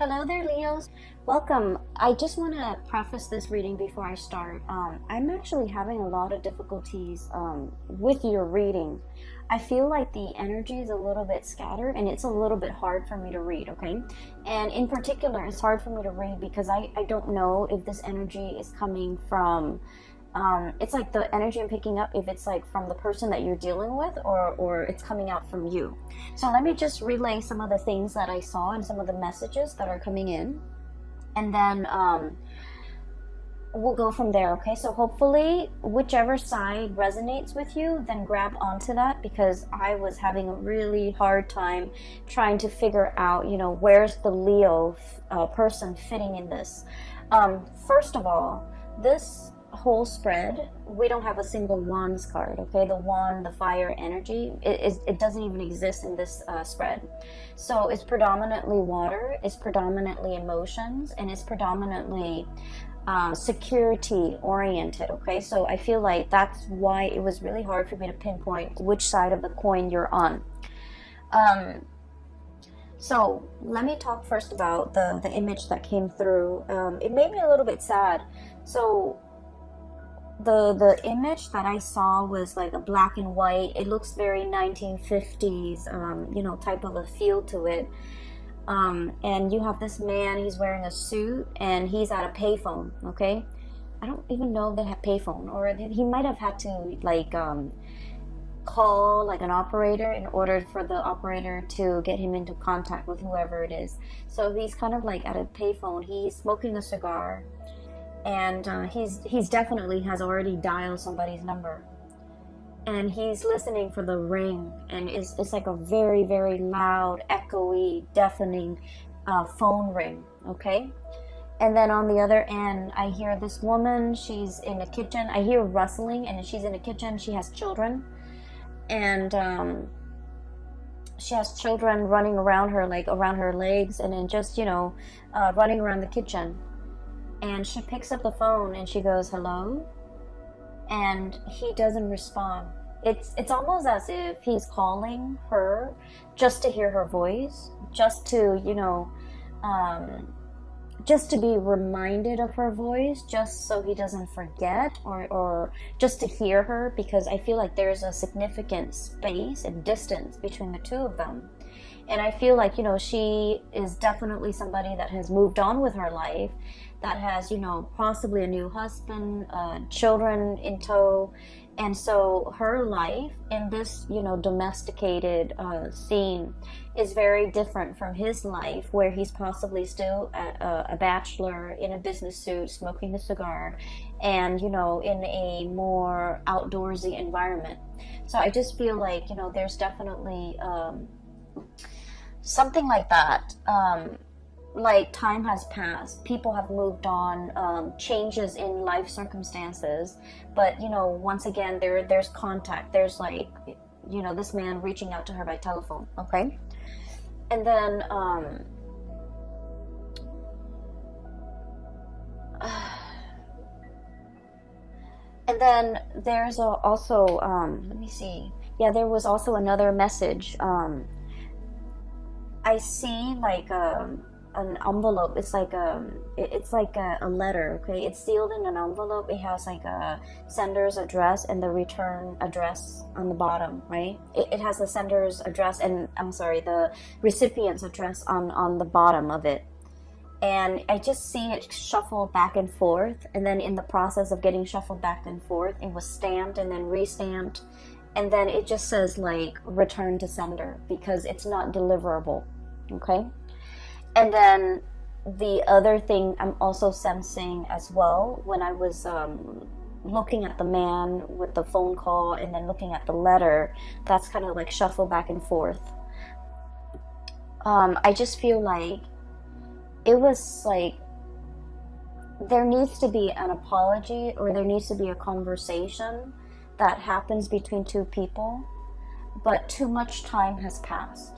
Hello there, Leos. Welcome. I just want to preface this reading before I start. I'm actually having a lot of difficulties with your reading. I feel like the energy is a little bit scattered and it's a little bit hard for me to read, okay? And in particular, it's hard for me to read because I don't know if this energy is coming from it's like the energy I'm picking up, if it's like from the person that you're dealing with or it's coming out from you. So let me just relay some of the things that I saw and some of the messages that are coming in, and then we'll go from there. Okay, so hopefully whichever side resonates with you, then grab onto that, because I was having a really hard time trying to figure out, where's the Leo person fitting in this. First of all, this whole spread, we don't have a single wands card. Okay, the wand, the fire energy, it doesn't even exist in this spread. So it's predominantly water, it's predominantly emotions, and it's predominantly security oriented. Okay, so I feel like that's why it was really hard for me to pinpoint which side of the coin you're on. So let me talk first about the image that came through. It made me a little bit sad. So the image that I saw was like a black and white. It looks very 1950s, type of a feel to it. And you have this man, he's wearing a suit and he's at a payphone, okay? I don't even know if they have payphone, or he might have had to call like an operator in order for the operator to get him into contact with whoever it is. So he's kind of like at a payphone, he's smoking a cigar, and he's definitely has already dialed somebody's number, and he's listening for the ring, and it's like a very, very loud, echoey, deafening phone ring. Okay, and then on the other end, I hear this woman, she's in the kitchen, I hear rustling, and she's in the kitchen, she has children, and she has children running around her, like around her legs, and then just running around the kitchen. And she picks up the phone and she goes, "Hello?" And he doesn't respond. It's almost as if he's calling her just to hear her voice, just to, just to be reminded of her voice, just so he doesn't forget, or just to hear her, because I feel like there's a significant space and distance between the two of them. And I feel like, she is definitely somebody that has moved on with her life, that has, possibly a new husband, children in tow. And so her life in this, domesticated scene is very different from his life, where he's possibly still a bachelor in a business suit, smoking a cigar, and, in a more outdoorsy environment. So I just feel like, there's definitely something like that. Like time has passed, people have moved on, changes in life circumstances, but once again there's contact, there's this man reaching out to her by telephone. Okay, and then there's also let me see, yeah, there was also another message. I see an envelope. It's like a letter. Okay, it's sealed in an envelope. It has like a sender's address and the return address on the bottom, right? It has the sender's address and the recipient's address on the bottom of it. And I just see it shuffle back and forth, and then in the process of getting shuffled back and forth, it was stamped and then re-stamped, and then it just says like return to sender, because it's not deliverable. Okay. And then the other thing I'm also sensing as well, when I was looking at the man with the phone call and then looking at the letter, that's kind of like shuffle back and forth. I just feel like it was like there needs to be an apology, or there needs to be a conversation that happens between two people, but too much time has passed.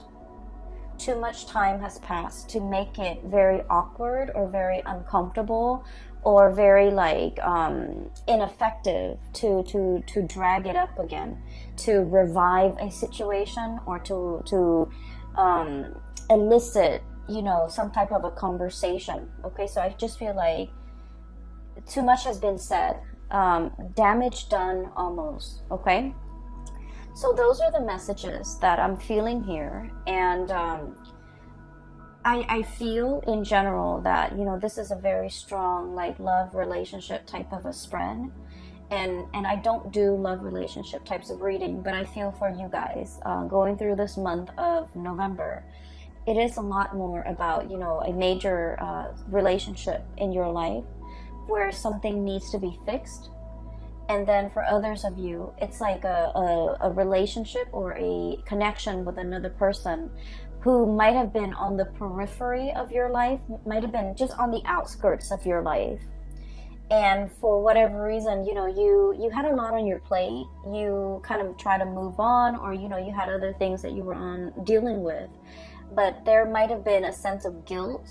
Too much time has passed to make it very awkward or very uncomfortable or very ineffective to drag it up again, to revive a situation, or to elicit you know, some type of a conversation. Okay, so I just feel like too much has been said, damage done almost. Okay, so those are the messages that I'm feeling here. And I feel in general that, you know, this is a very strong like love relationship type of a spread. And I don't do love relationship types of reading, but I feel for you guys going through this month of November, it is a lot more about, you know, a major relationship in your life where something needs to be fixed. And then for others of you, it's like a relationship or a connection with another person who might have been on the periphery of your life, might have been just on the outskirts of your life. And for whatever reason, you know, you had a lot on your plate. You kind of try to move on, or, you know, you had other things that you were on dealing with. But there might have been a sense of guilt,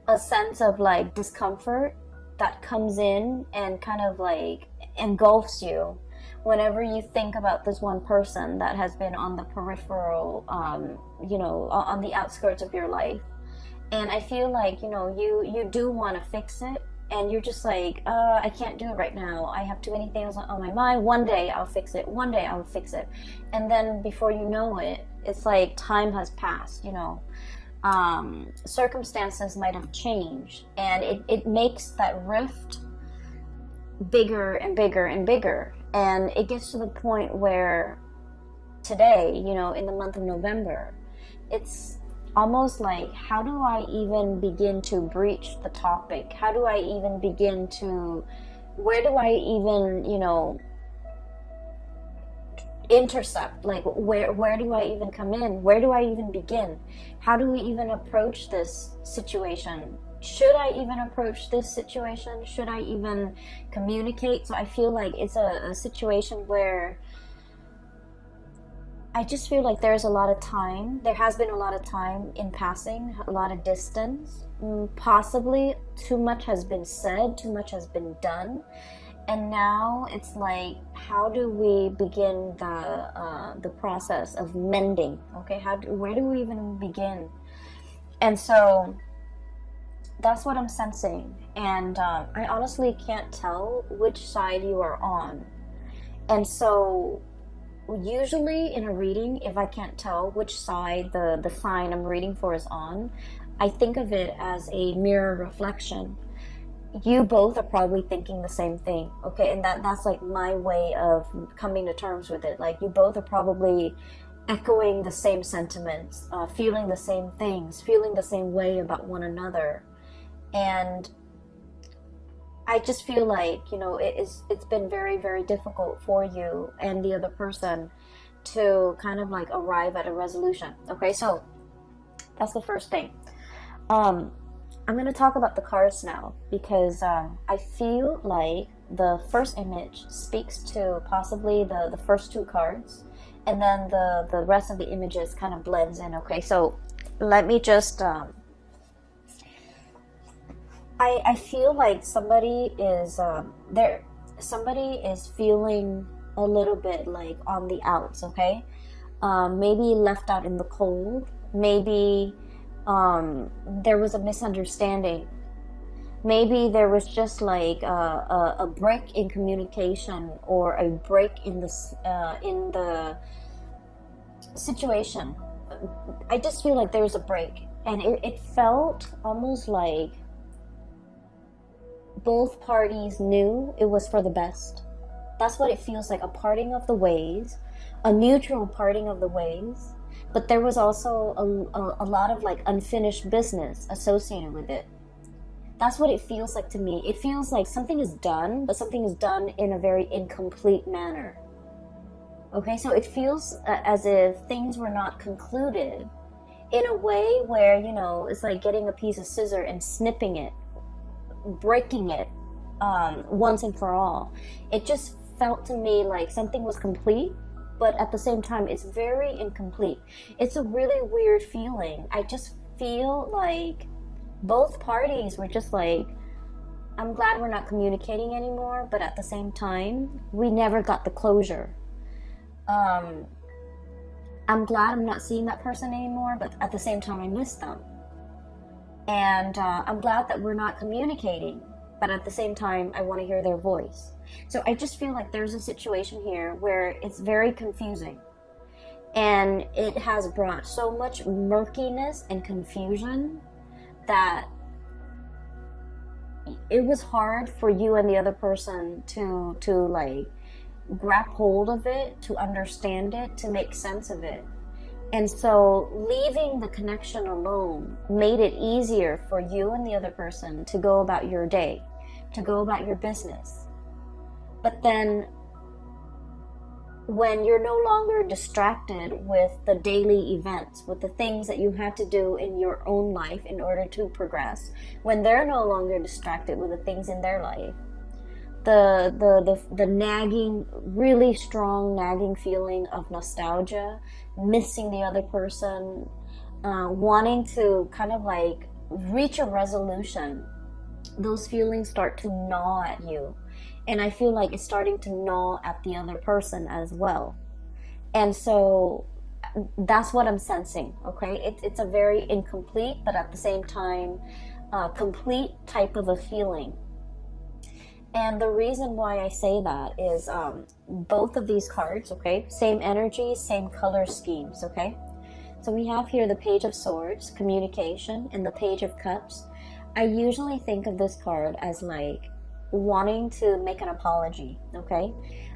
a sense of like discomfort that comes in and kind of like engulfs you whenever you think about this one person that has been on the peripheral, you know, on the outskirts of your life. And I feel like, you know, you do want to fix it, and you're just like, I can't do it right now. I have too many things on my mind. One day I'll fix it. One day I'll fix it. And then before you know it, it's like time has passed, you know. Circumstances might have changed, and it makes that rift bigger and bigger and bigger. And it gets to the point where today, you know, in the month of November, it's almost like, how do I even begin to breach the topic? How do I even begin to, where do I even, you know, intercept? Like, where do I even come in? Where do I even begin? How do we even approach this situation? Should I even approach this situation? Should I even communicate? So I feel like it's a situation where I just feel like there's a lot of time. There has been a lot of time in passing, a lot of distance. Possibly too much has been said, too much has been done. And now it's like, how do we begin the process of mending? Okay, where do we even begin? And so that's what I'm sensing. And I honestly can't tell which side you are on. And so usually in a reading, if I can't tell which side the sign I'm reading for is on, I think of it as a mirror reflection. You both are probably thinking the same thing, okay? And that's like my way of coming to terms with it. Like, you both are probably echoing the same sentiments, feeling the same things, feeling the same way about one another. And I just feel like, you know, it's been very, very difficult for you and the other person to kind of like arrive at a resolution. Okay, so that's the first thing. I'm going to talk about the cards now, because I feel like the first image speaks to possibly the first two cards, and then the rest of the images kind of blends in. Okay, so let me just I feel like somebody is somebody is feeling a little bit like on the outs. Okay, maybe left out in the cold, maybe there was a misunderstanding. Maybe there was just like a break in communication, or a break in the situation. I just feel like there was a break, and it felt almost like both parties knew it was for the best. That's what it feels like, a parting of the ways, a mutual parting of the ways. But there was also a lot of like unfinished business associated with it. That's what it feels like to me. It feels like something is done, but something is done in a very incomplete manner. Okay, so it feels as if things were not concluded in a way where, you know, it's like getting a piece of scissor and snipping it, breaking it once and for all. It just felt to me like something was complete, but at the same time, it's very incomplete. It's a really weird feeling. I just feel like both parties were just like, I'm glad we're not communicating anymore, but at the same time, we never got the closure. I'm glad I'm not seeing that person anymore, but at the same time I miss them. And I'm glad that we're not communicating, but at the same time I want to hear their voice. So I just feel like there's a situation here where it's very confusing, and it has brought so much murkiness and confusion that it was hard for you and the other person to like grab hold of it, to understand it, to make sense of it. And so leaving the connection alone made it easier for you and the other person to go about your day, to go about your business. But then when you're no longer distracted with the daily events, with the things that you had to do in your own life in order to progress, when they're no longer distracted with the things in their life, the nagging, really strong nagging feeling of nostalgia, missing the other person, wanting to kind of like reach a resolution, those feelings start to gnaw at you. And I feel like it's starting to gnaw at the other person as well. And so that's what I'm sensing, okay? It's a very incomplete, but at the same time, complete type of a feeling. And the reason why I say that is both of these cards, okay? Same energy, same color schemes, okay? So we have here the Page of Swords, communication, and the Page of Cups. I usually think of this card as like wanting to make an apology, okay?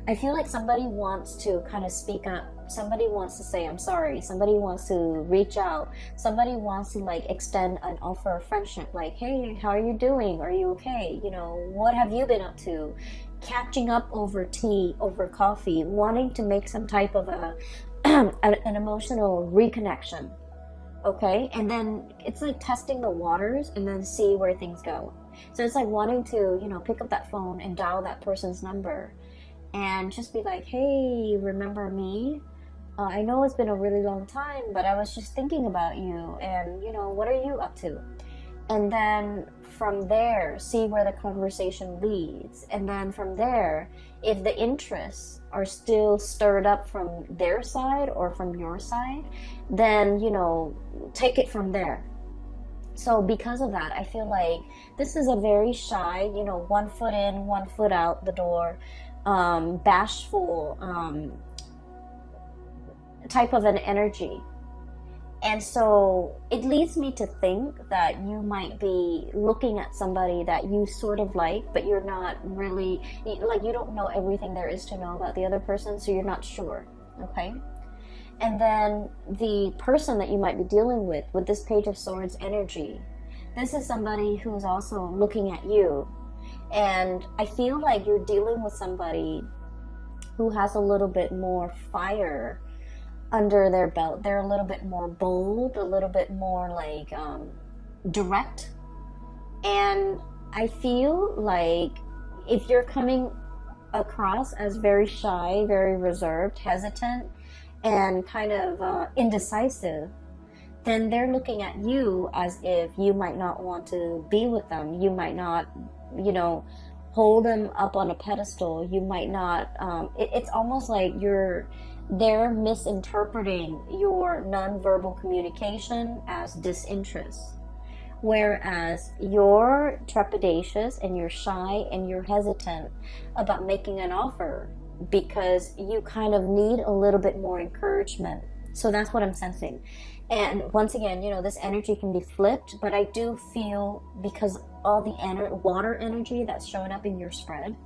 I feel like somebody wants to kind of speak up. Somebody wants to say, I'm sorry. Somebody wants to reach out. Somebody wants to like extend an offer of friendship. Like, hey, how are you doing? Are you okay? You know, what have you been up to? Catching up over tea, over coffee, wanting to make some type of a an emotional reconnection, okay? And then it's like testing the waters and then see where things go. So it's like wanting to, you know, pick up that phone and dial that person's number and just be like, hey, remember me? I know it's been a really long time, but I was just thinking about you, and, you know, what are you up to? And then from there, see where the conversation leads. And then from there, if the interests are still stirred up from their side or from your side, then, you know, take it from there. So because of that, I feel like this is a very shy, you know, 1 foot in, 1 foot out the door, bashful type of an energy. And so it leads me to think that you might be looking at somebody that you sort of like, but you're not really, like, you don't know everything there is to know about the other person, so you're not sure, okay? And then the person that you might be dealing with this Page of Swords energy, this is somebody who's also looking at you. And I feel like you're dealing with somebody who has a little bit more fire under their belt. They're a little bit more bold, a little bit more like direct. And I feel like if you're coming across as very shy, very reserved, hesitant, and kind of indecisive, then they're looking at you as if you might not want to be with them. You might not, you know, hold them up on a pedestal. You might not, it's almost like they're misinterpreting your nonverbal communication as disinterest. Whereas you're trepidatious and you're shy and you're hesitant about making an offer because you kind of need a little bit more encouragement. So that's what I'm sensing. And once again, you know, this energy can be flipped, but I do feel, because all the water energy that's showing up in your spread,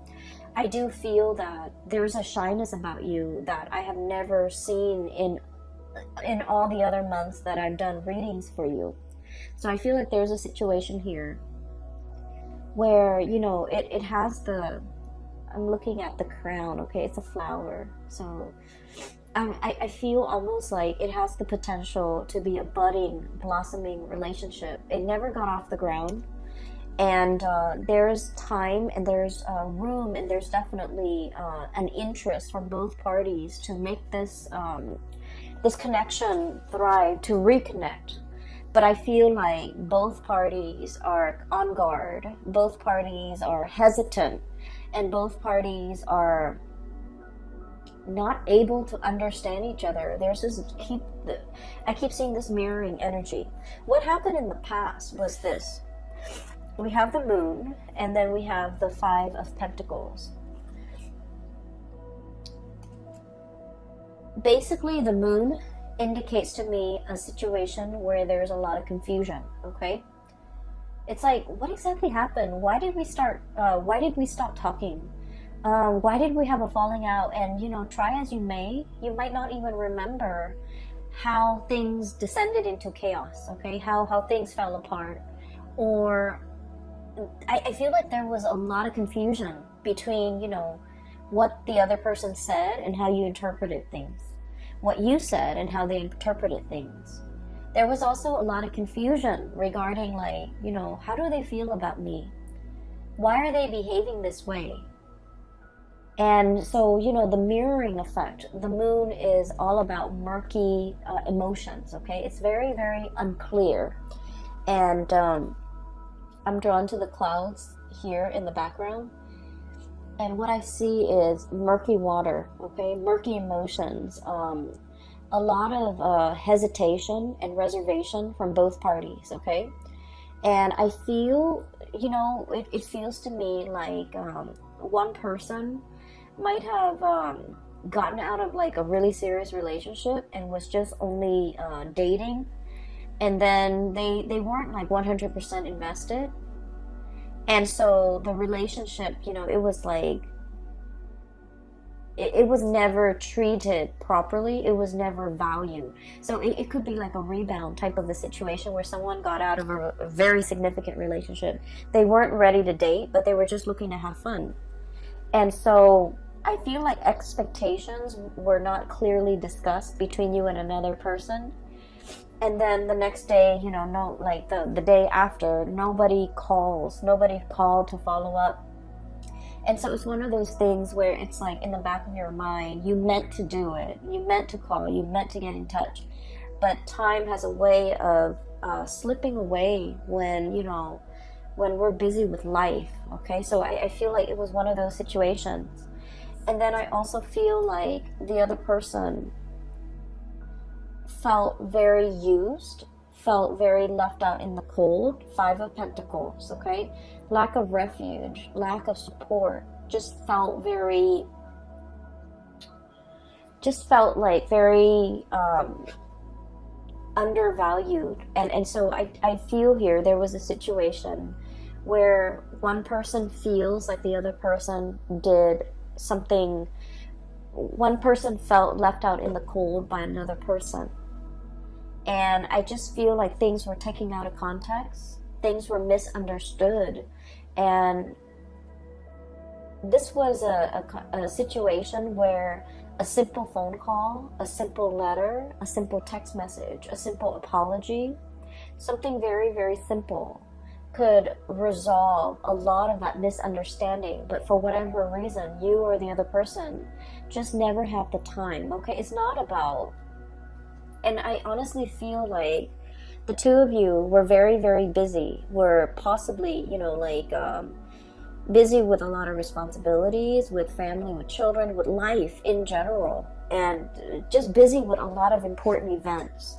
I do feel that there's a shyness about you that I have never seen in all the other months that I've done readings for you. So I feel like there's a situation here where, you know, it has I'm looking at the crown, okay? It's a flower. So I feel almost like it has the potential to be a budding, blossoming relationship. It never got off the ground. And there's time and there's room and there's definitely an interest from both parties to make this connection thrive, to reconnect. But I feel like both parties are on guard, both parties are hesitant, and both parties are not able to understand each other. There's this I keep seeing this mirroring energy. What happened in the past was this. We have the moon, and then we have the 5 of Pentacles. Basically, the moon indicates to me a situation where there's a lot of confusion, okay? It's like, what exactly happened? Why did we stop talking? Why did we have a falling out? And, you know, try as you may, you might not even remember how things descended into chaos, okay? How things fell apart. Or I feel like there was a lot of confusion between, you know, what the other person said and how you interpreted things. What you said and how they interpreted things. There was also a lot of confusion regarding, like, you know, how do they feel about me? Why are they behaving this way? And so, you know, the mirroring effect, the moon is all about murky emotions, okay? It's very, very unclear. And I'm drawn to the clouds here in the background. And what I see is murky water, okay? Murky emotions. A lot of hesitation and reservation from both parties, okay? And I feel, you know, it feels to me like one person might have gotten out of like a really serious relationship and was just only dating, and then they weren't like 100% invested, and so the relationship, you know, it was like it was never treated properly. It was never valued. So it could be like a rebound type of a situation where someone got out of a very significant relationship. They weren't ready to date, but they were just looking to have fun. And so I feel like expectations were not clearly discussed between you and another person. And then the next day, you know, no, like the day after, nobody called to follow up. And so it's one of those things where it's like in the back of your mind, you meant to do it, you meant to call, you meant to get in touch, but time has a way of slipping away when, you know, when we're busy with life, okay? So I feel like it was one of those situations. And then I also feel like the other person felt very used, felt very left out in the cold. 5 of Pentacles, okay? Lack of refuge, lack of support, just felt like very undervalued. And so I feel here there was a situation where one person feels like the other person did something, one person felt left out in the cold by another person. And I just feel like things were taken out of context, things were misunderstood. And this was a situation where a simple phone call, a simple letter, a simple text message, a simple apology, something very, very simple could resolve a lot of that misunderstanding. But for whatever reason, you or the other person just never had the time, okay? It's not about, and I honestly feel like the two of you were very, very busy, were possibly, you know, like busy with a lot of responsibilities, with family, with children, with life in general, and just busy with a lot of important events.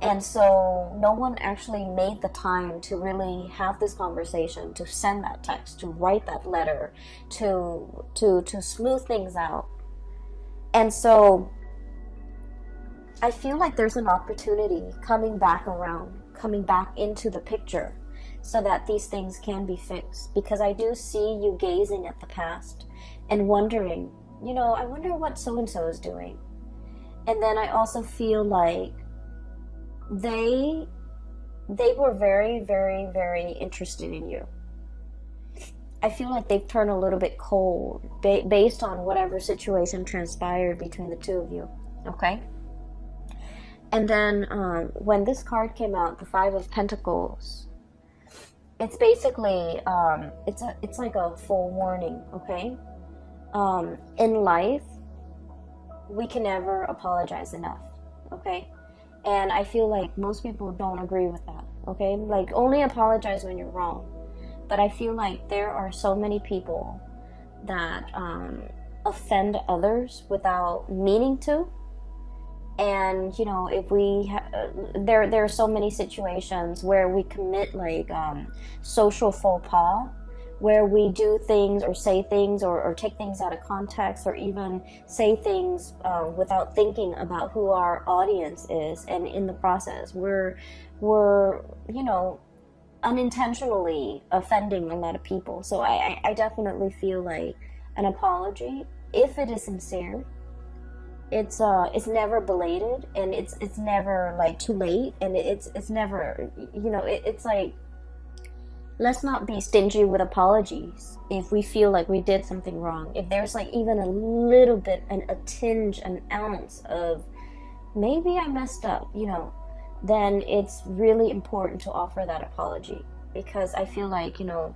And so no one actually made the time to really have this conversation, to send that text, to write that letter, to smooth things out. And so I feel like there's an opportunity coming back around, coming back into the picture so that these things can be fixed. Because I do see you gazing at the past and wondering, you know, I wonder what so-and-so is doing. And then I also feel like they were very, very, very interested in you. I feel like they've turned a little bit cold based on whatever situation transpired between the two of you, okay? And then when this card came out, the 5 of Pentacles, it's basically, it's like a full warning, okay? In life, we can never apologize enough, okay? And I feel like most people don't agree with that, okay? Like, only apologize when you're wrong. But I feel like there are so many people that offend others without meaning to. And you know, if we there are so many situations where we commit like social faux pas, where we do things or say things or take things out of context, or even say things without thinking about who our audience is, and in the process we're you know, unintentionally offending a lot of people. So I definitely feel like an apology, if it is sincere, it's never belated, and it's never like too late, and it's never, you know, it's like, let's not be stingy with apologies if we feel like we did something wrong. If there's like even a little bit, a tinge, an ounce of maybe I messed up, you know, then it's really important to offer that apology. Because I feel like, you know,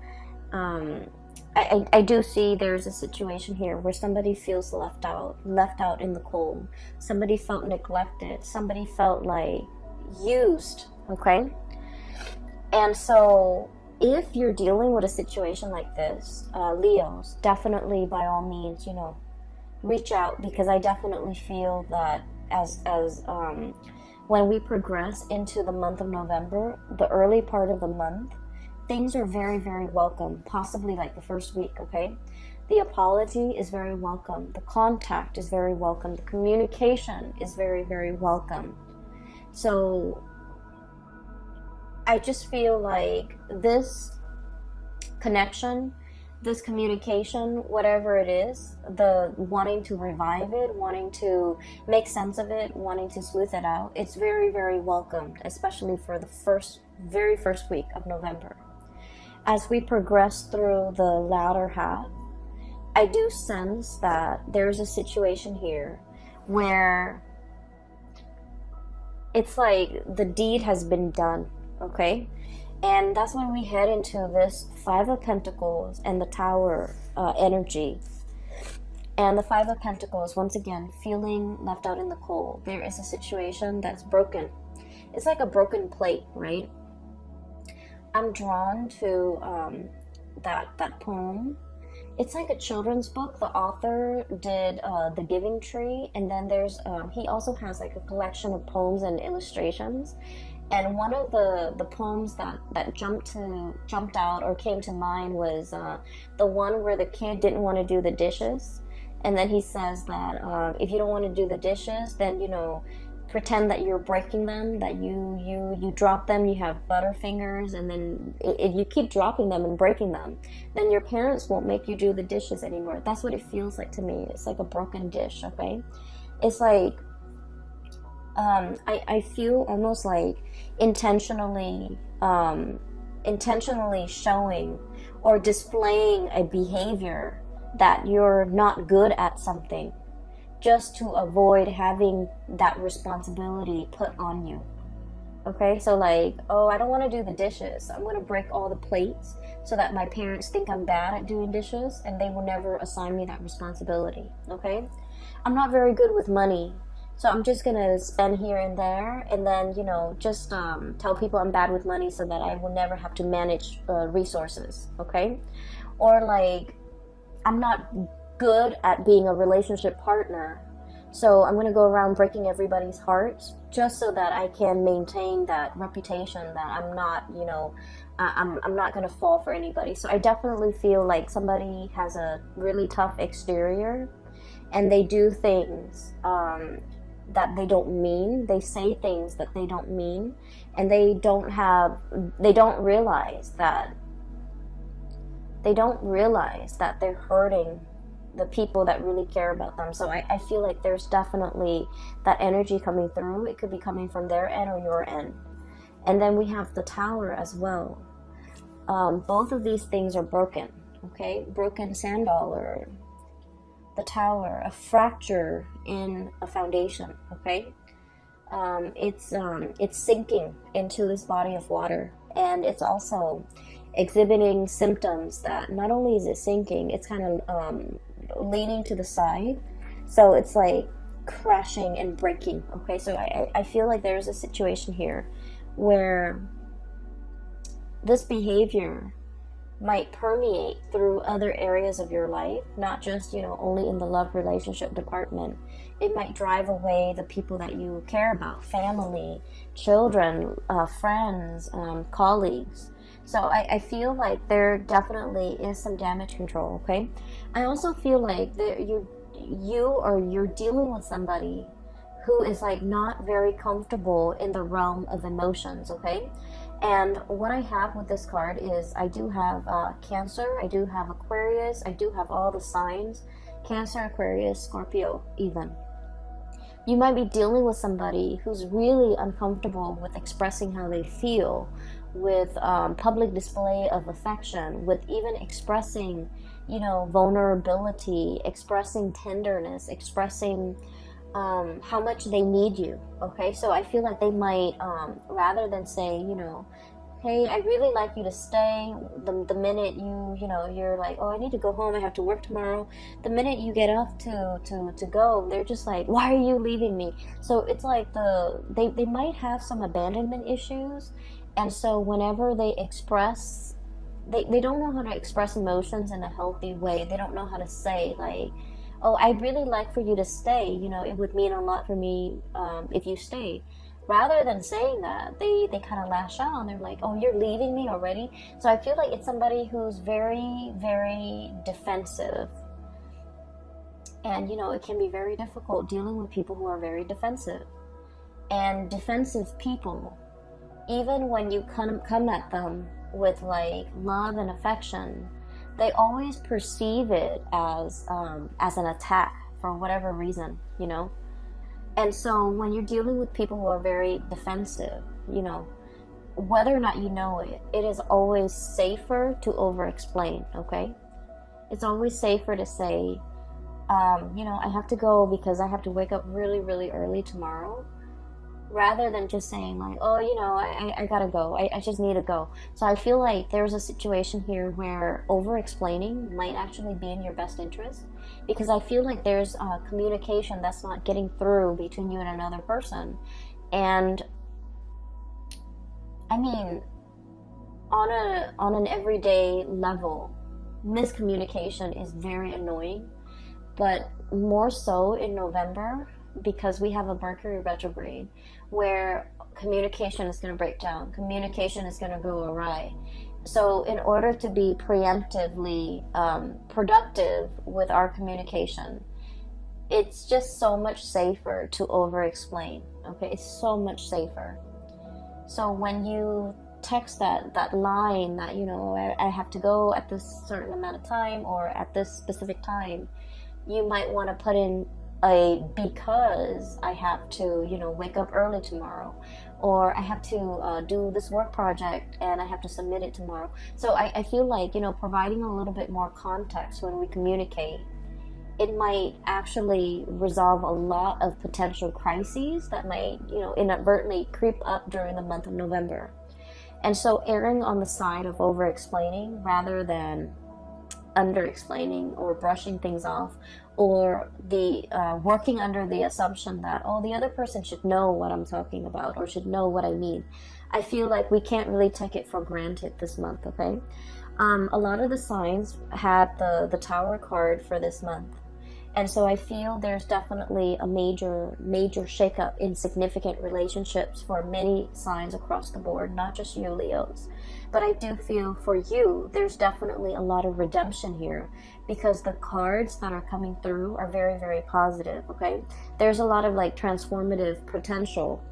I do see there's a situation here where somebody feels left out in the cold. Somebody felt neglected. Somebody felt like used, okay? And so if you're dealing with a situation like this, Leos, definitely by all means, you know, reach out, because I definitely feel that as when we progress into the month of November, the early part of the month, things are very, very welcome, possibly like the first week, okay? The apology is very welcome. The contact is very welcome. The communication is very, very welcome. So I just feel like this connection, this communication, whatever it is, the wanting to revive it, wanting to make sense of it, wanting to smooth it out, it's very, very welcomed, especially for the very first week of November. As we progress through the latter half, I do sense that there's a situation here where it's like the deed has been done, okay? And that's when we head into this Five of Pentacles and the Tower energy. And the Five of Pentacles, once again, feeling left out in the cold. There is a situation that's broken. It's like a broken plate, right? I'm drawn to that poem. It's like a children's book. The author did The Giving Tree, and then there's he also has like a collection of poems and illustrations. And one of the poems that jumped out or came to mind was the one where the kid didn't want to do the dishes, and then he says that if you don't want to do the dishes, then, you know, pretend that you're breaking them, that you drop them, you have butterfingers, and then if you keep dropping them and breaking them, then your parents won't make you do the dishes anymore. That's what it feels like to me. It's like a broken dish, okay? It's like I feel almost like intentionally showing or displaying a behavior that you're not good at something, just to avoid having that responsibility put on you. Okay, so like, oh, I don't want to do the dishes. I'm going to break all the plates so that my parents think I'm bad at doing dishes and they will never assign me that responsibility. Okay, I'm not very good with money, so I'm just going to spend here and there, and then, you know, just tell people I'm bad with money so that I will never have to manage resources. Okay, or like, I'm not good at being a relationship partner, so I'm going to go around breaking everybody's hearts just so that I can maintain that reputation that I'm not, you know, I'm not going to fall for anybody. So I definitely feel like somebody has a really tough exterior, and they do things that they don't mean. They say things that they don't mean, and they don't realize that they're hurting the people that really care about them. So I feel like there's definitely that energy coming through. It could be coming from their end or your end. And then we have the Tower as well. Both of these things are broken, okay? Broken sand dollar, the Tower, a fracture in a foundation, okay? It's sinking into this body of water, and it's also exhibiting symptoms that not only is it sinking, it's kind of leaning to the side, so it's like crashing and breaking. Okay, so I feel like there's a situation here where this behavior might permeate through other areas of your life, not just, you know, only in the love relationship department. It might drive away the people that you care about, family, children, friends, colleagues. So I feel like there definitely is some damage control, okay? I also feel like you're dealing with somebody who is like not very comfortable in the realm of emotions, okay? And what I have with this card is I do have Cancer, I do have Aquarius, I do have all the signs, Cancer, Aquarius, Scorpio even. You might be dealing with somebody who's really uncomfortable with expressing how they feel, with public display of affection, with even expressing, you know, vulnerability, expressing tenderness, expressing how much they need you, okay? So I feel like they might, rather than say, you know, hey, I really like you to stay, the minute you know, you're like, oh, I need to go home, I have to work tomorrow, the minute you get up to go, they're just like, why are you leaving me? So it's like they might have some abandonment issues, and so whenever they express, they don't know how to express emotions in a healthy way. They don't know how to say, like, oh, I'd really like for you to stay, you know, it would mean a lot for me if you stay. Rather than saying that, they kind of lash out and they're like, oh, you're leaving me already? So I feel like it's somebody who's very, very defensive. And, you know, it can be very difficult dealing with people who are very defensive. And defensive people, even when you come at them with like love and affection, they always perceive it as an attack for whatever reason, you know? And so when you're dealing with people who are very defensive, you know, whether or not you know it, it is always safer to over-explain, okay? It's always safer to say, you know, I have to go because I have to wake up really, really early tomorrow, rather than just saying like, oh, you know, I gotta go, I just need to go. So I feel like there's a situation here where over-explaining might actually be in your best interest, because I feel like there's communication that's not getting through between you and another person. And I mean, on an everyday level, miscommunication is very annoying, but more so in November, because we have a Mercury retrograde where communication is going to break down, communication is going to go awry. So in order to be preemptively productive with our communication, it's just so much safer to over-explain, okay? It's so much safer. So when you text that line that, you know, I have to go at this certain amount of time or at this specific time, you might want to put in because I have to, you know, wake up early tomorrow, or I have to do this work project and I have to submit it tomorrow. So I feel like, you know, providing a little bit more context when we communicate, it might actually resolve a lot of potential crises that might, you know, inadvertently creep up during the month of November. And so erring on the side of over-explaining rather than under-explaining or brushing things off, or the working under the assumption that, oh, the other person should know what I'm talking about or should know what I mean. I feel like we can't really take it for granted this month, okay? A lot of the signs had the Tower card for this month. And so I feel there's definitely a major shakeup in significant relationships for many signs across the board, not just you, Leos. But I do feel for you, there's definitely a lot of redemption here, because the cards that are coming through are very, very positive, okay? There's a lot of like transformative potential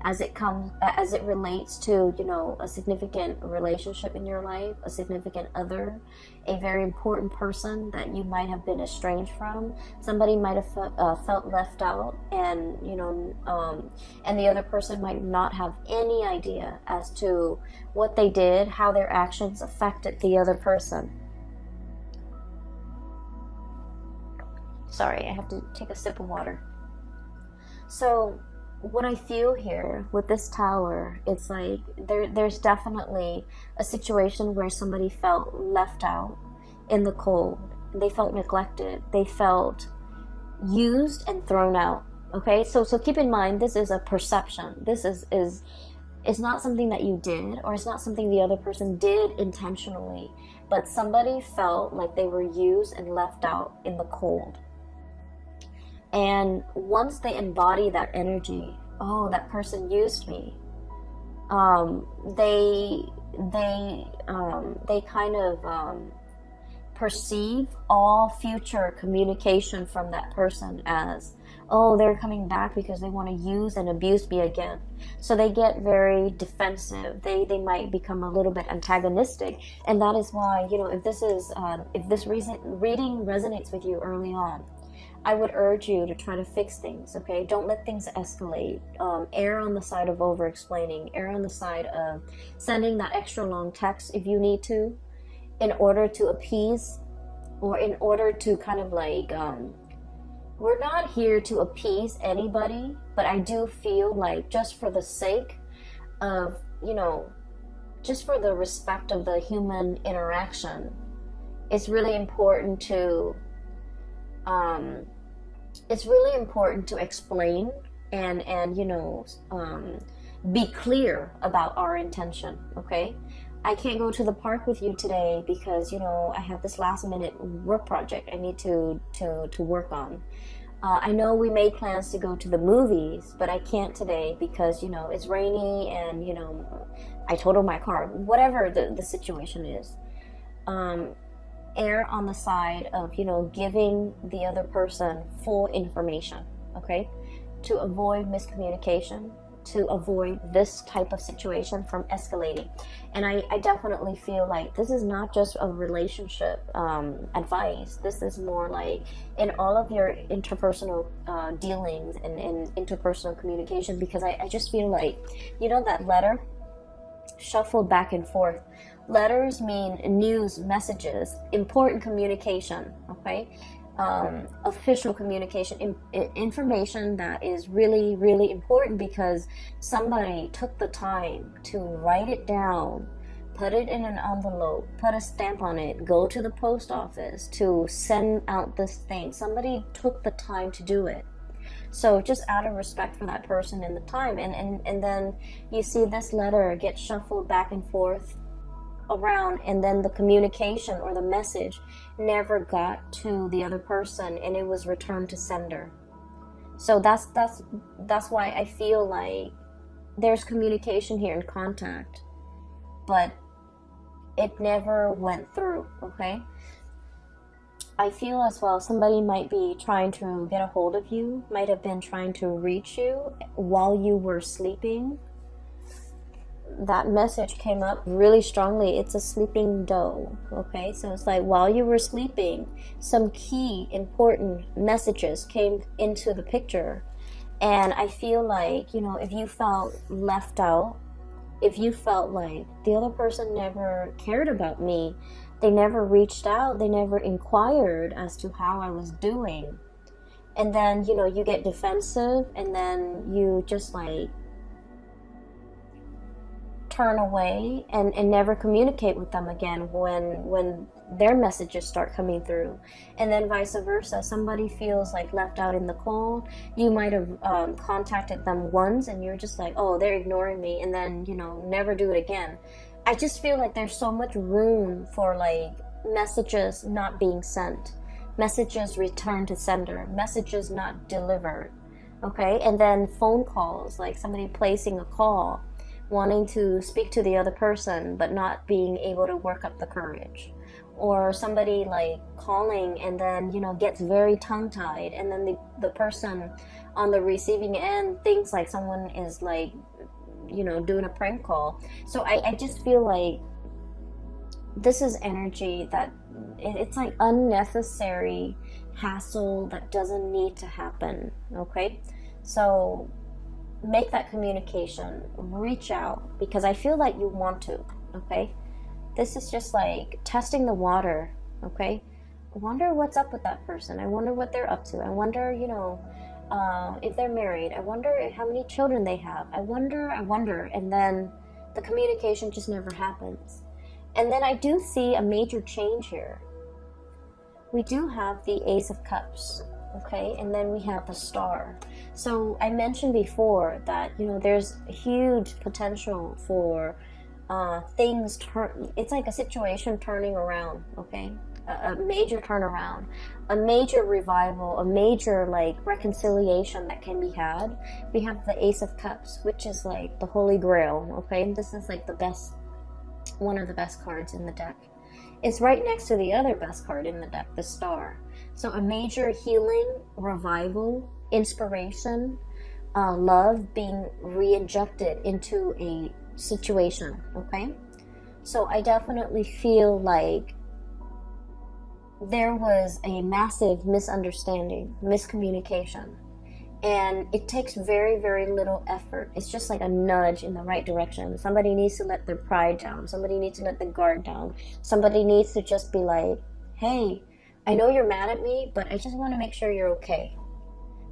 as it relates to, you know, a significant relationship in your life, a significant other, a very important person that you might have been estranged from. Somebody might have felt left out, and, you know, and the other person might not have any idea as to what they did, how their actions affected the other person. Sorry, I have to take a sip of water. So what I feel here with this Tower, it's like there's definitely a situation where somebody felt left out in the cold. They felt neglected. They felt used and thrown out. Okay, so keep in mind, this is a perception. This is It's not something that you did, or it's not something the other person did intentionally, but somebody felt like they were used and left out in the cold. And once they embody that energy, oh, that person used me, they kind of perceive all future communication from that person as, oh, they're coming back because they want to use and abuse me again. So they get very defensive. They might become a little bit antagonistic, and that is why, you know, if this reading resonates with you early on, I would urge you to try to fix things, okay? Don't let things escalate. Err on the side of over-explaining. Err on the side of sending that extra long text if you need to, in order to appease, or in order to kind of like, we're not here to appease anybody, but I do feel like just for the sake of, you know, just for the respect of the human interaction, it's really important to explain and you know, be clear about our intention, okay? I can't go to the park with you today because, you know, I have this last minute work project I need to work on. I know we made plans to go to the movies, but I can't today because, you know, it's rainy and, you know, I totaled my car. Whatever the situation is. Err on the side of, you know, giving the other person full information, okay? To avoid miscommunication, to avoid this type of situation from escalating. And I definitely feel like this is not just a relationship advice. This is more like in all of your interpersonal dealings and interpersonal communication, because I just feel like, you know, that letter shuffled back and forth. Letters mean news, messages, important communication, okay? Official communication, information that is really, really important because somebody took the time to write it down, put it in an envelope, put a stamp on it, go to the post office to send out this thing. Somebody took the time to do it. So just out of respect for that person and the time, and then you see this letter get shuffled back and forth around, and then the communication or the message never got to the other person, and it was returned to sender. So that's why I feel like there's communication here and contact, but it never went through, okay? I feel as well somebody might be trying to get a hold of you, might have been trying to reach you while you were sleeping. That message came up really strongly. It's a sleeping doe, okay? So it's like while you were sleeping, some key important messages came into the picture. And I feel like, you know, if you felt left out, if you felt like the other person never cared about me, they never reached out, they never inquired as to how I was doing, and then, you know, you get defensive, and then you just like turn away and never communicate with them again when their messages start coming through. And then vice versa, somebody feels like left out in the cold. You might have contacted them once and you're just like, oh, they're ignoring me, and then, you know, never do it again. I just feel like there's so much room for like messages not being sent, messages returned to sender, messages not delivered, okay? And then phone calls, like somebody placing a call, wanting to speak to the other person but not being able to work up the courage, or somebody like calling and then, you know, gets very tongue-tied, and then the person on the receiving end thinks like someone is like, you know, doing a prank call. So I just feel like this is energy that it's like unnecessary hassle that doesn't need to happen, okay? So make that communication, reach out, because I feel like you want to, okay? This is just like testing the water, okay? I wonder what's up with that person. I wonder what they're up to. I wonder, you know, if they're married. I wonder how many children they have. I wonder, and then the communication just never happens. And then I do see a major change here. We do have the Ace of Cups, okay? And then we have the Star. So I mentioned before that, there's huge potential for things it's like a situation turning around, okay? A major turnaround, a major revival, a major like reconciliation that can be had. We have the Ace of Cups, which is like the Holy Grail, okay? This is like one of the best cards in the deck. It's right next to the other best card in the deck, the Star. So a major healing, revival, inspiration, love being re-injected into a situation, okay? So I definitely feel like there was a massive misunderstanding, miscommunication, and it takes very, very little effort. It's just like a nudge in the right direction. Somebody needs to let their pride down. Somebody needs to let the guard down. Somebody needs to just be like, hey, I know you're mad at me, but I just want to make sure you're okay.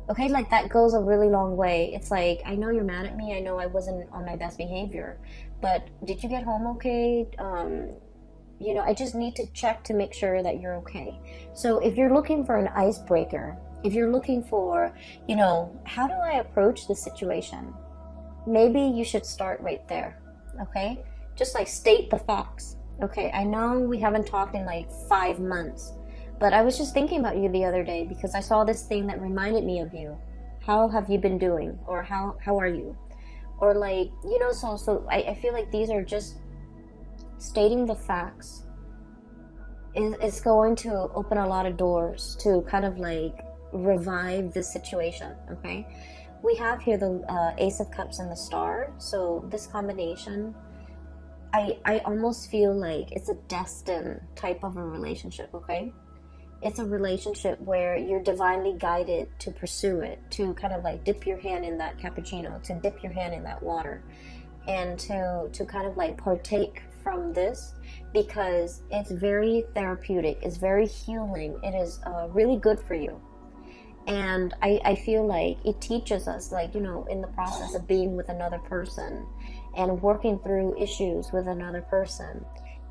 Okay, like that goes a really long way. It's like, I know you're mad at me. I know I wasn't on my best behavior, but did you get home okay? I just need to check to make sure that you're okay. So if you're looking for an icebreaker, if you're looking for, how do I approach this situation? Maybe you should start right there, okay? Just like state the facts, okay? I know we haven't talked in like 5 months, but I was just thinking about you the other day because I saw this thing that reminded me of you. How have you been doing? Or how are you? Or like, so I feel like these are just stating the facts. It's going to open a lot of doors to kind of like revive this situation, okay? We have here the Ace of Cups and the Star. So this combination, I almost feel like it's a destined type of a relationship, okay? It's a relationship where you're divinely guided to pursue it, to kind of like dip your hand in that cappuccino, to dip your hand in that water, and to kind of like partake from this, because it's very therapeutic, it's very healing, it is really good for you. And I feel like it teaches us, like, in the process of being with another person and working through issues with another person,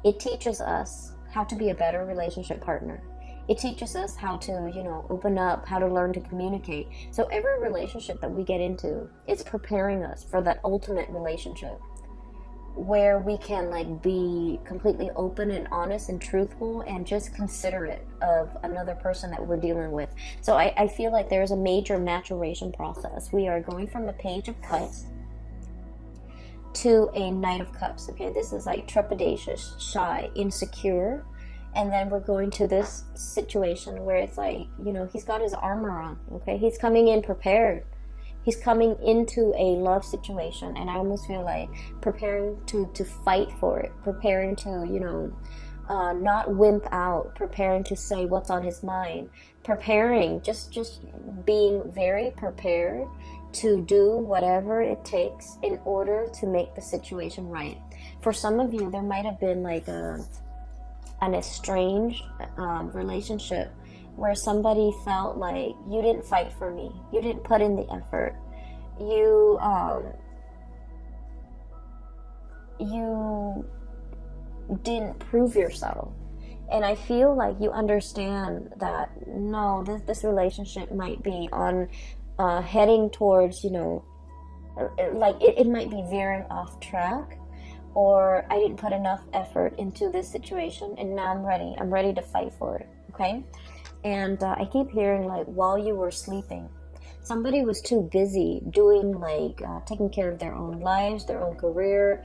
it teaches us how to be a better relationship partner. It teaches us how to, open up, how to learn to communicate. So every relationship that we get into, it's preparing us for that ultimate relationship where we can like be completely open and honest and truthful and just considerate of another person that we're dealing with. So I feel like there's a major maturation process. We are going from a Page of Cups to a Knight of Cups. Okay, this is like trepidatious, shy, insecure. And then we're going to this situation where it's like, he's got his armor on, okay? He's coming in prepared. He's coming into a love situation, and I almost feel like preparing to fight for it, preparing to, not wimp out, preparing to say what's on his mind, preparing, just being very prepared to do whatever it takes in order to make the situation right. For some of you, there might have been like an estranged relationship where somebody felt like you didn't fight for me, you didn't put in the effort, you didn't prove yourself. And I feel like you understand that no, this relationship might be on heading towards, like it might be veering off track, or I didn't put enough effort into this situation, and now I'm ready to fight for it, okay? And I keep hearing like while you were sleeping, somebody was too busy doing like taking care of their own lives, their own career,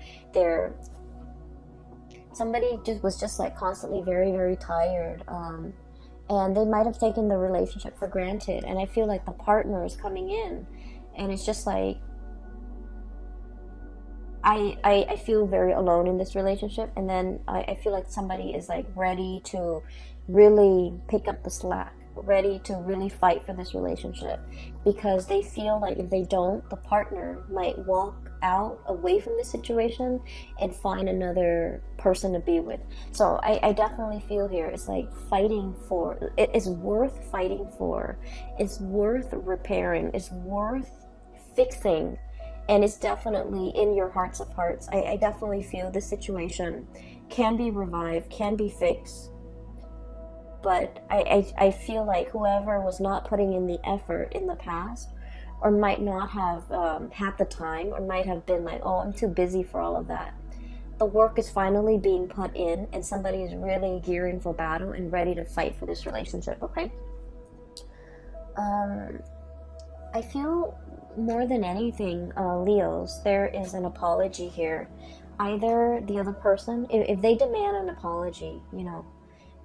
somebody was just like constantly very, very tired, and they might have taken the relationship for granted. And I feel like the partner is coming in, and it's just like I feel very alone in this relationship, and then I feel like somebody is like ready to really pick up the slack, ready to really fight for this relationship, because they feel like if they don't, the partner might walk out away from the situation and find another person to be with. So I definitely feel here it's like fighting for, it is worth fighting for, it's worth repairing, it's worth fixing, and it's definitely in your hearts of hearts. I definitely feel this situation can be revived, can be fixed. But I feel like whoever was not putting in the effort in the past, or might not have had the time, or might have been like, oh, I'm too busy for all of that. The work is finally being put in, and somebody is really gearing for battle and ready to fight for this relationship, okay? I feel more than anything, Leos, there is an apology here. Either the other person, if they demand an apology, you know,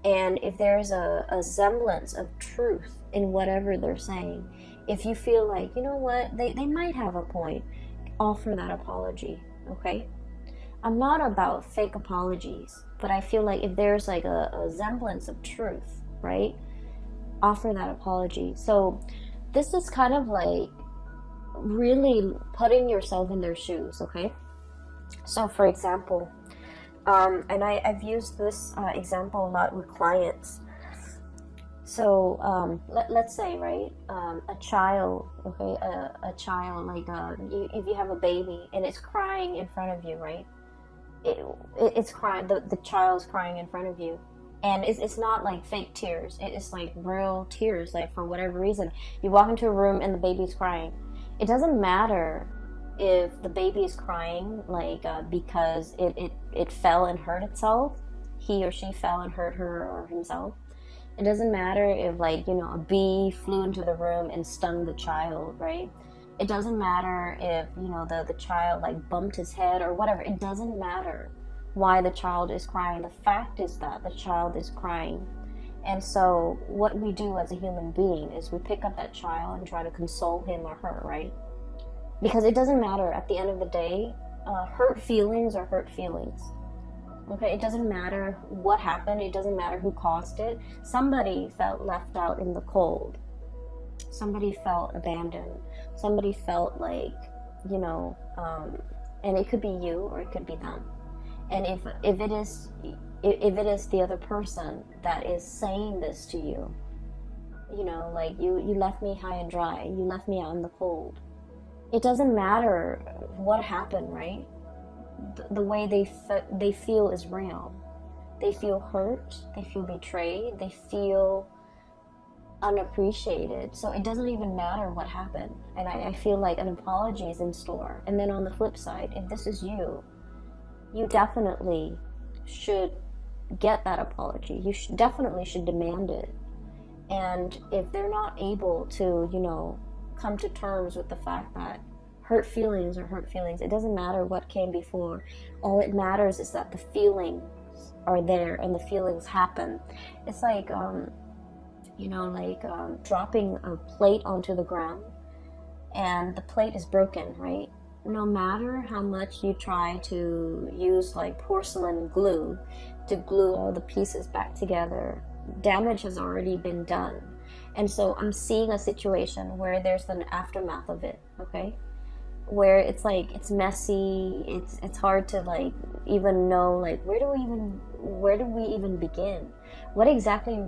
and if there's a semblance of truth in whatever they're saying, if you feel like, you know what, they might have a point, offer that apology, okay? I'm not about fake apologies, but I feel like if there's like a semblance of truth, right, offer that apology. So this is kind of like really putting yourself in their shoes, okay? So for example, and I've used this example a lot with clients. So let's say, right, a child, okay, a child, like if you have a baby and it's crying in front of you, right, it's crying, the child's crying in front of you, and it's not like fake tears, it's like real tears, like for whatever reason. You walk into a room and the baby's crying. It doesn't matter if the baby is crying like because it fell and hurt itself, he or she fell and hurt her or himself. It doesn't matter if, like, you know, a bee flew into the room and stung the child, right? It doesn't matter if, you know, the child like bumped his head or whatever. It doesn't matter why the child is crying. The fact is that the child is crying. And so what we do as a human being is we pick up that child and try to console him or her, right? Because it doesn't matter at the end of the day. Hurt feelings are hurt feelings. Okay, it doesn't matter what happened. It doesn't matter who caused it. Somebody felt left out in the cold. Somebody felt abandoned. Somebody felt like, you know, and it could be you or it could be them. And if it is the other person that is saying this to you, you know, like you left me high and dry. You left me out in the cold. It doesn't matter what happened, right? The way they feel is real. They feel hurt, they feel betrayed, they feel unappreciated. So it doesn't even matter what happened. And I feel like an apology is in store. And then on the flip side, if this is you definitely should get that apology. You definitely should demand it. And if they're not able to, you know, come to terms with the fact that hurt feelings are hurt feelings, it doesn't matter what came before. All it matters is that the feelings are there and the feelings happen. It's like, you know, like dropping a plate onto the ground and the plate is broken, right? No matter how much you try to use like porcelain glue to glue all the pieces back together, damage has already been done. And so I'm seeing a situation where there's an aftermath of it, okay? Where it's like, it's messy, it's hard to like even know, like, where do we even begin? What exactly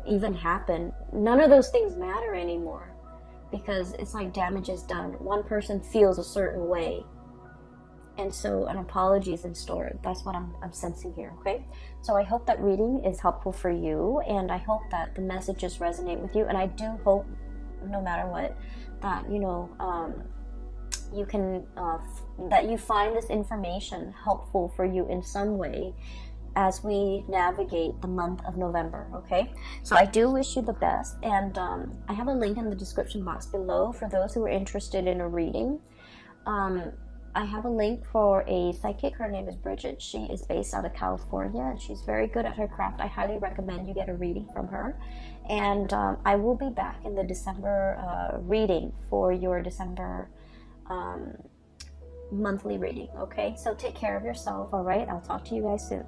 even happened? None of those things matter anymore, because it's like damage is done. One person feels a certain way, and so an apology is in store. That's what I'm sensing here, okay? So I hope that reading is helpful for you, and I hope that the messages resonate with you, and I do hope, no matter what, that, you know, you can, that you find this information helpful for you in some way as we navigate the month of November, okay? So I do wish you the best, and I have a link in the description box below for those who are interested in a reading. I have a link for a psychic. Her name is Bridget. She is based out of California, and she's very good at her craft. I highly recommend you get a reading from her. And I will be back in the December reading for your December monthly reading, okay? So take care of yourself, all right? I'll talk to you guys soon.